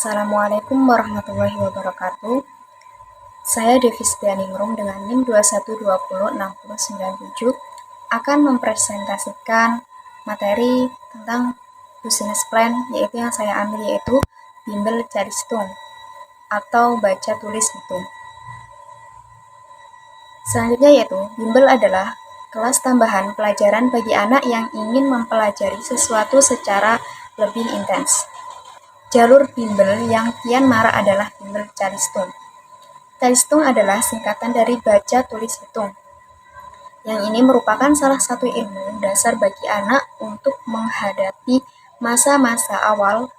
Assalamualaikum warahmatullahi wabarakatuh. Saya Devi Setianingrum dengan NIM 21206097 akan mempresentasikan materi tentang business plan, yaitu yang saya ambil yaitu bimbel cari hitung atau baca tulis hitung. Selanjutnya yaitu bimbel adalah kelas tambahan pelajaran bagi anak yang ingin mempelajari sesuatu secara lebih intens. Jalur bimbel yang kian marak adalah bimbel cari hitung. Cari hitung adalah singkatan dari baca tulis hitung. Yang ini merupakan salah satu ilmu dasar bagi anak untuk menghadapi masa-masa awal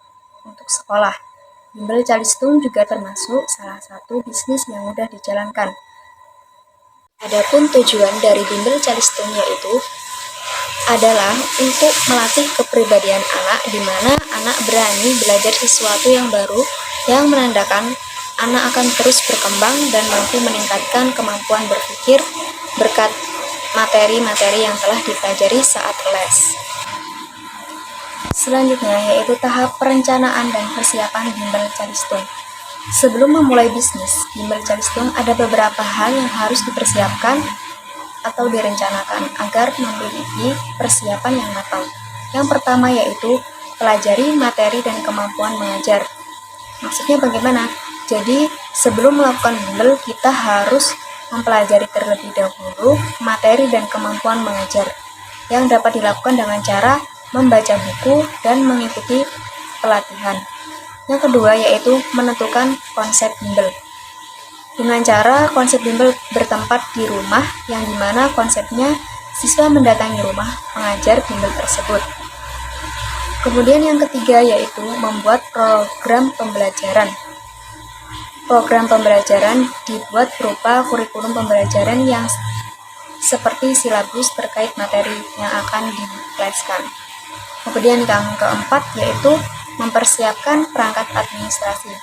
untuk sekolah. Bimbel cari hitung juga termasuk salah satu bisnis yang mudah dijalankan. Adapun tujuan dari bimbel cari hitung yaitu adalah untuk melatih kepribadian anak, di mana anak berani belajar sesuatu yang baru, yang menandakan anak akan terus berkembang dan mampu meningkatkan kemampuan berpikir berkat materi-materi yang telah dipelajari saat les. Selanjutnya yaitu tahap perencanaan dan persiapan bimbel cari hitung. Sebelum memulai bisnis bimbel cari hitung, ada beberapa hal yang harus dipersiapkan atau direncanakan agar memiliki persiapan yang matang. Yang pertama yaitu pelajari materi dan kemampuan mengajar. Maksudnya bagaimana? Jadi sebelum melakukan bimbel kita harus mempelajari terlebih dahulu materi dan kemampuan mengajar yang dapat dilakukan dengan cara membaca buku dan mengikuti pelatihan. Yang kedua yaitu menentukan konsep bimbel. Dengan cara konsep bimbel bertempat di rumah, yang dimana konsepnya siswa mendatangi rumah pengajar bimbel tersebut. Kemudian yang ketiga yaitu membuat program pembelajaran. Program pembelajaran dibuat berupa kurikulum pembelajaran yang seperti silabus terkait materi yang akan dileskan. Kemudian yang keempat yaitu mempersiapkan perangkat administrasi,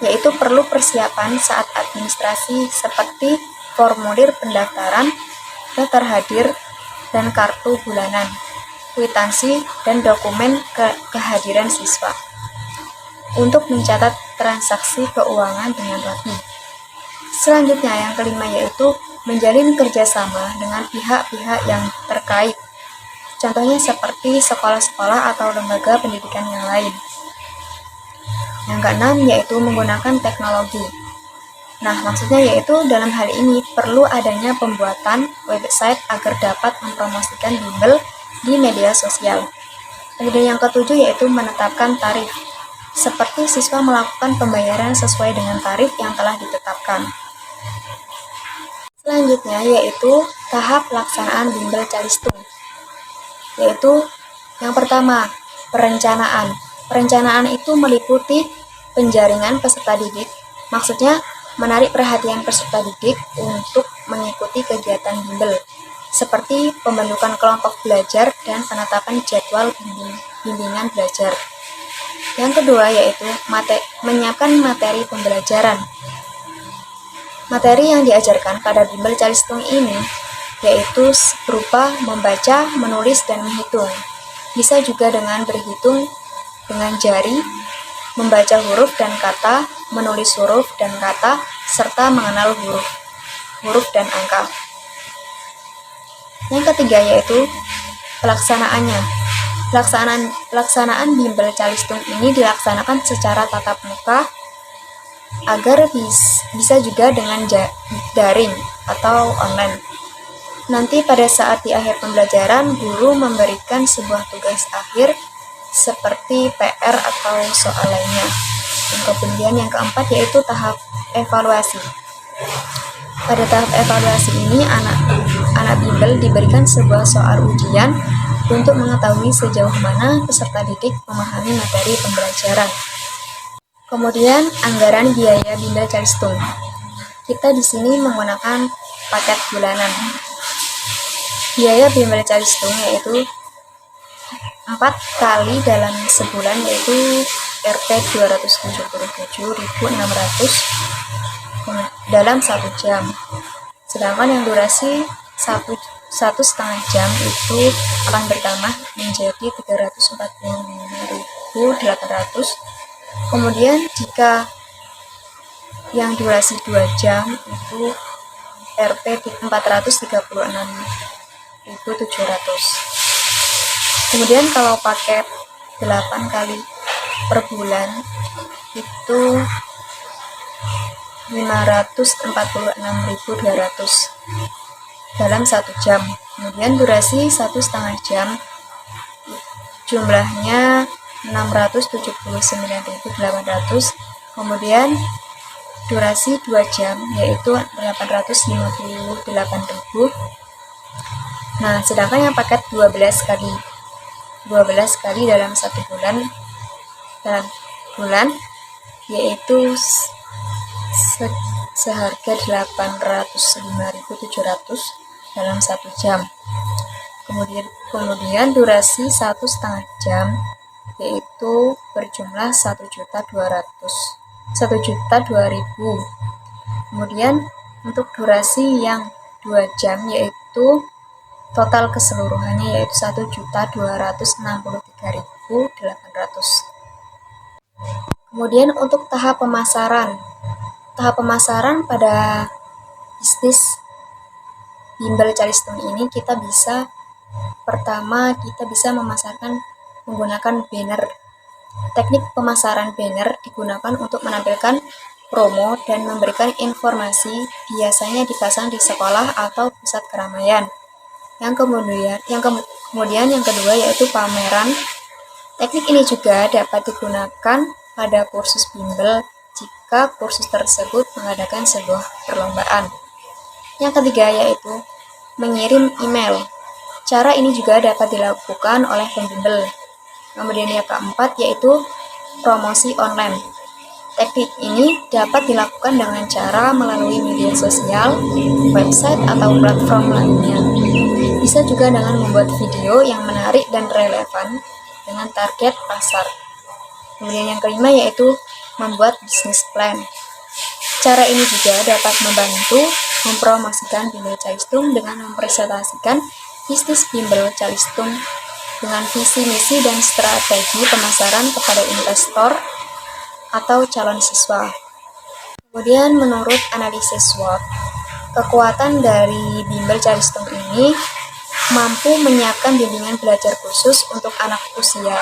yaitu perlu persiapan saat administrasi seperti formulir pendaftaran, daftar hadir, dan kartu bulanan, kwitansi, dan dokumen kehadiran siswa untuk mencatat transaksi keuangan dengan rapi. Selanjutnya yang kelima yaitu menjalin kerjasama dengan pihak-pihak yang terkait, contohnya seperti sekolah-sekolah atau lembaga pendidikan yang lain. Yang keenam yaitu menggunakan teknologi. Nah, maksudnya yaitu dalam hal ini perlu adanya pembuatan website agar dapat mempromosikan bimbel di media sosial. Kemudian yang ketujuh yaitu menetapkan tarif. Seperti siswa melakukan pembayaran sesuai dengan tarif yang telah ditetapkan. Selanjutnya yaitu tahap pelaksanaan bimbel cari hitung. Yaitu yang pertama, perencanaan. Perencanaan itu meliputi penjaringan peserta didik, maksudnya menarik perhatian peserta didik untuk mengikuti kegiatan bimbel, seperti pembentukan kelompok belajar dan penetapan jadwal bimbingan belajar. Yang kedua yaitu menyiapkan materi pembelajaran. Materi yang diajarkan pada bimbel cari hitung ini yaitu berupa membaca, menulis, dan menghitung. Bisa juga dengan berhitung dengan jari, membaca huruf dan kata, menulis huruf dan kata, serta mengenal huruf dan angka. Yang ketiga yaitu pelaksanaannya. Pelaksanaan bimbel cari hitung ini dilaksanakan secara tatap muka agar bisa juga dengan daring atau online. Nanti pada saat di akhir pembelajaran, guru memberikan sebuah tugas akhir seperti PR atau soal lainnya. Dan kemudian yang keempat yaitu tahap evaluasi. Pada tahap evaluasi ini anak bimbel diberikan sebuah soal ujian untuk mengetahui sejauh mana peserta didik memahami materi pembelajaran. Kemudian anggaran biaya bimbel cari hitung. Kita di sini menggunakan paket bulanan. Biaya bimbel cari hitung yaitu 4 kali dalam sebulan yaitu Rp 277.600 dalam 1 jam. Sedangkan yang durasi 1,5 jam itu akan bertambah menjadi 345.800 Kemudian jika yang durasi 2 jam itu Rp 436.700. Kemudian kalau paket 8 kali per bulan itu 546.200 dalam 1 jam. Kemudian durasi 1,5 jam jumlahnya 679.800. Kemudian durasi 2 jam yaitu 858.000. Nah, sedangkan yang paket 12 kali dalam 1 bulan yaitu seharga 805.700 dalam 1 jam. Kemudian durasi 1,5 jam yaitu berjumlah 1.002.000. Kemudian untuk durasi yang 2 jam yaitu total keseluruhannya yaitu 1.263.800. Kemudian untuk tahap pemasaran pada bisnis bimbel calistung ini pertama kita bisa memasarkan menggunakan banner. Teknik pemasaran banner digunakan untuk menampilkan promo dan memberikan informasi, biasanya dipasang di sekolah atau pusat keramaian. Kemudian yang kedua yaitu pameran. Teknik ini juga dapat digunakan pada kursus bimbel jika kursus tersebut mengadakan sebuah perlombaan. Yang ketiga yaitu mengirim email. Cara ini juga dapat dilakukan oleh pembimbel. Kemudian yang keempat yaitu promosi online. Teknik ini dapat dilakukan dengan cara melalui media sosial, website, atau platform lainnya. Bisa juga dengan membuat video yang menarik dan relevan dengan target pasar. Kemudian yang kelima yaitu membuat bisnis plan. Cara ini juga dapat membantu mempromosikan bimbel calistung dengan mempresentasikan bisnis bimbel calistung dengan visi misi dan strategi pemasaran kepada investor atau calon siswa. Kemudian menurut analisis SWOT, kekuatan dari bimbel calistung ini mampu menyiapkan bimbingan belajar khusus untuk anak usia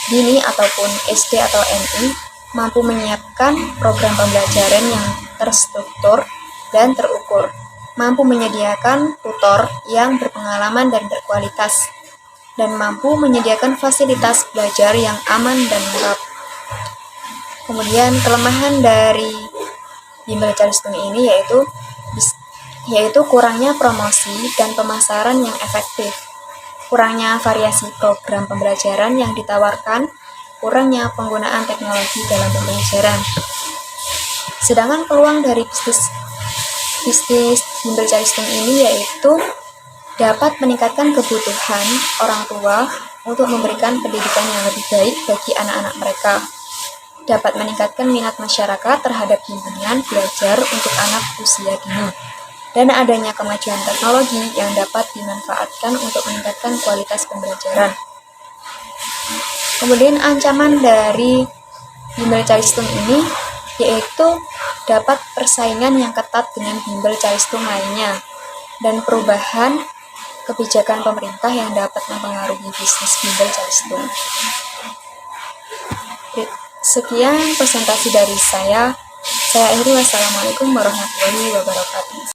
dini ataupun SD atau MI, mampu menyiapkan program pembelajaran yang terstruktur dan terukur, mampu menyediakan tutor yang berpengalaman dan berkualitas, dan mampu menyediakan fasilitas belajar yang aman dan lengkap. Kemudian kelemahan dari bimbel calistung ini yaitu kurangnya promosi dan pemasaran yang efektif, kurangnya variasi program pembelajaran yang ditawarkan, kurangnya penggunaan teknologi dalam pembelajaran. Sedangkan peluang dari bisnis bimbel calistung ini yaitu dapat meningkatkan kebutuhan orang tua untuk memberikan pendidikan yang lebih baik bagi anak-anak mereka, dapat meningkatkan minat masyarakat terhadap bimbingan belajar untuk anak usia dini, dan adanya kemajuan teknologi yang dapat dimanfaatkan untuk meningkatkan kualitas pembelajaran. Kemudian ancaman dari bimbel calistung ini yaitu dapat persaingan yang ketat dengan bimbel calistung lainnya dan perubahan kebijakan pemerintah yang dapat mempengaruhi bisnis bimbel calistung. Sekian presentasi dari saya akhiri. Wassalamualaikum warahmatullahi wabarakatuh.